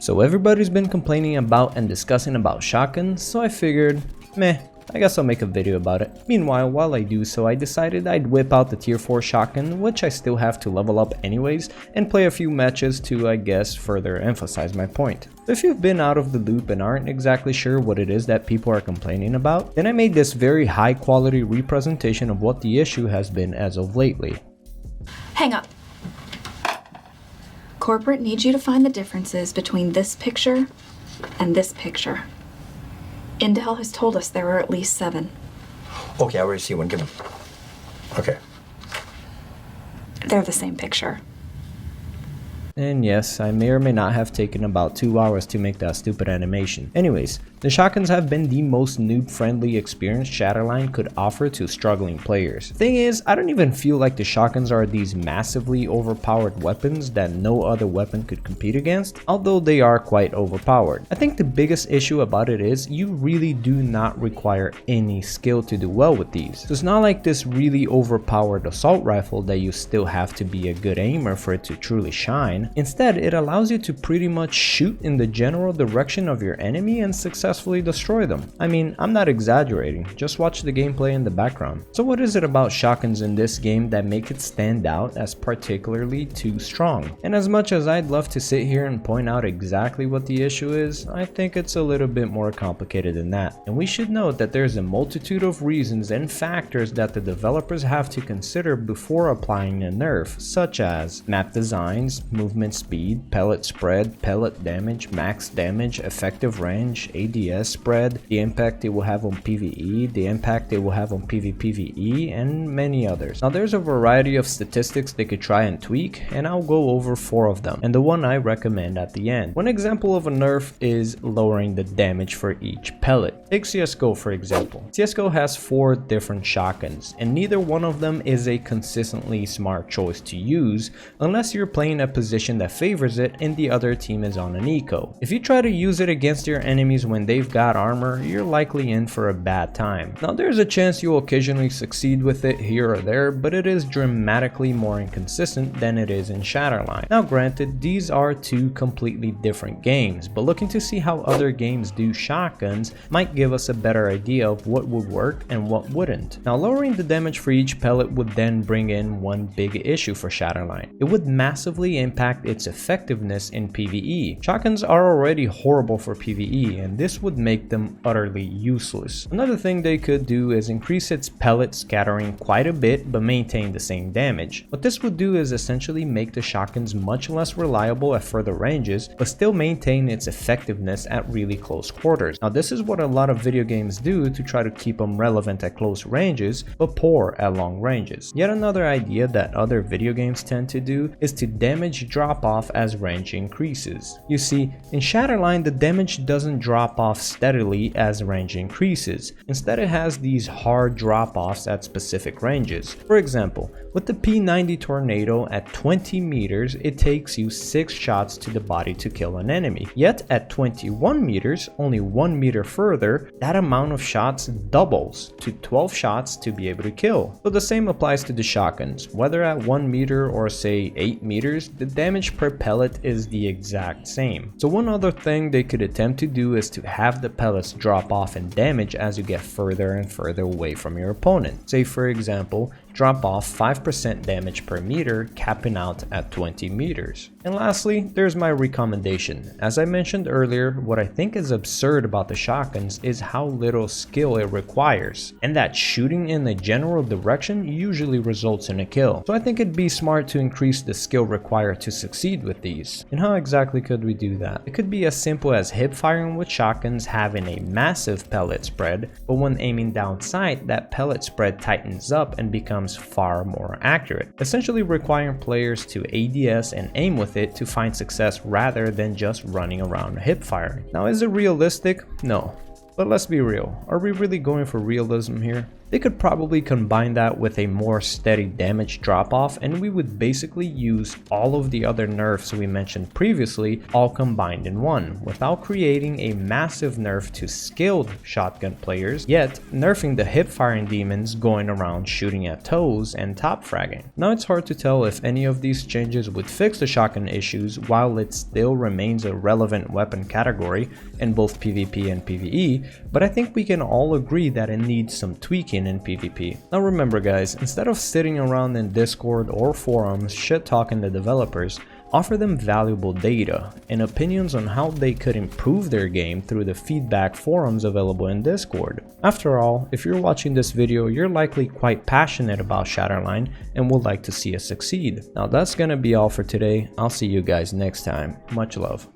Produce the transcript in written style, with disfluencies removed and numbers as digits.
So everybody's been complaining about and discussing about shotguns, so I figured, meh, I guess I'll make a video about it. Meanwhile, while I do so, I decided I'd whip out the tier 4 shotgun, which I still have to level up anyways, and play a few matches to, I guess, further emphasize my point. If you've been out of the loop and aren't exactly sure what it is that people are complaining about, then I made this very high quality representation of what the issue has been as of lately. Hang up. Corporate needs you to find the differences between this picture and this picture. Intel has told us there are at least 7. Okay, I already see one. Give them. Okay. They're the same picture. And yes, I may or may not have taken about 2 hours to make that stupid animation. Anyways, the shotguns have been the most noob-friendly experience Shatterline could offer to struggling players. Thing is, I don't even feel like the shotguns are these massively overpowered weapons that no other weapon could compete against, although they are quite overpowered. I think the biggest issue about it is you really do not require any skill to do well with these. So it's not like this really overpowered assault rifle that you still have to be a good aimer for it to truly shine. Instead, it allows you to pretty much shoot in the general direction of your enemy and successfully destroy them. I mean, I'm not exaggerating, just watch the gameplay in the background. So what is it about shotguns in this game that make it stand out as particularly too strong? And as much as I'd love to sit here and point out exactly what the issue is, I think it's a little bit more complicated than that. And we should note that there's a multitude of reasons and factors that the developers have to consider before applying a nerf, such as map designs, movement speed, pellet spread, pellet damage, max damage, effective range, ADS spread, the impact it will have on PvE, the impact it will have on PvPvE, and many others. Now there's a variety of statistics they could try and tweak, and I'll go over 4 of them, and the one I recommend at the end. One example of a nerf is lowering the damage for each pellet. Take CSGO for example. CSGO has 4 different shotguns, and neither one of them is a consistently smart choice to use unless you're playing a position that favors it and the other team is on an eco. If you try to use it against your enemies when they've got armor, you're likely in for a bad time. Now there's a chance you'll occasionally succeed with it here or there, but it is dramatically more inconsistent than it is in Shatterline. Now granted, these are 2 completely different games, but looking to see how other games do shotguns might give us a better idea of what would work and what wouldn't. Now lowering the damage for each pellet would then bring in one big issue for Shatterline. It would massively impact its effectiveness in PvE. Shotguns are already horrible for PvE, and this would make them utterly useless. Another thing they could do is increase its pellet scattering quite a bit but maintain the same damage. What this would do is essentially make the shotguns much less reliable at further ranges but still maintain its effectiveness at really close quarters. Now this is what a lot of video games do to try to keep them relevant at close ranges but poor at long ranges. Yet another idea that other video games tend to do is to damage drop off as range increases. You see, in Shatterline the damage doesn't drop off steadily as range increases. Instead it has these hard drop offs at specific ranges. For example, with the P90 Tornado at 20 meters it takes you 6 shots to the body to kill an enemy. Yet at 21 meters, only 1 meter further, that amount of shots doubles to 12 shots to be able to kill. So the same applies to the shotguns. Whether at 1 meter or say 8 meters, the damage per pellet is the exact same. So one other thing they could attempt to do is to have the pellets drop off in damage as you get further and further away from your opponent. Say for example, drop off 5% damage per meter, capping out at 20 meters. And lastly, there's my recommendation. As I mentioned earlier, what I think is absurd about the shotguns is how little skill it requires, and that shooting in a general direction usually results in a kill. So I think it'd be smart to increase the skill required to succeed with these. And how exactly could we do that? It could be as simple as hip firing with shotguns having a massive pellet spread, but when aiming down sight, that pellet spread tightens up and becomes far more accurate, essentially requiring players to ADS and aim with it to find success rather than just running around hip firing. Now is it realistic? No. But let's be real, are we really going for realism here? They could probably combine that with a more steady damage drop off, and we would basically use all of the other nerfs we mentioned previously all combined in one, without creating a massive nerf to skilled shotgun players, yet nerfing the hip firing demons going around shooting at toes and top fragging. Now it's hard to tell if any of these changes would fix the shotgun issues while it still remains a relevant weapon category in both PvP and PvE, but I think we can all agree that it needs some tweaking in PvP. Now remember guys, instead of sitting around in Discord or forums shit talking the developers, offer them valuable data and opinions on how they could improve their game through the feedback forums available in Discord. After all, if you're watching this video, you're likely quite passionate about Shatterline and would like to see us succeed. Now that's gonna be all for today. I'll see you guys next time. Much love.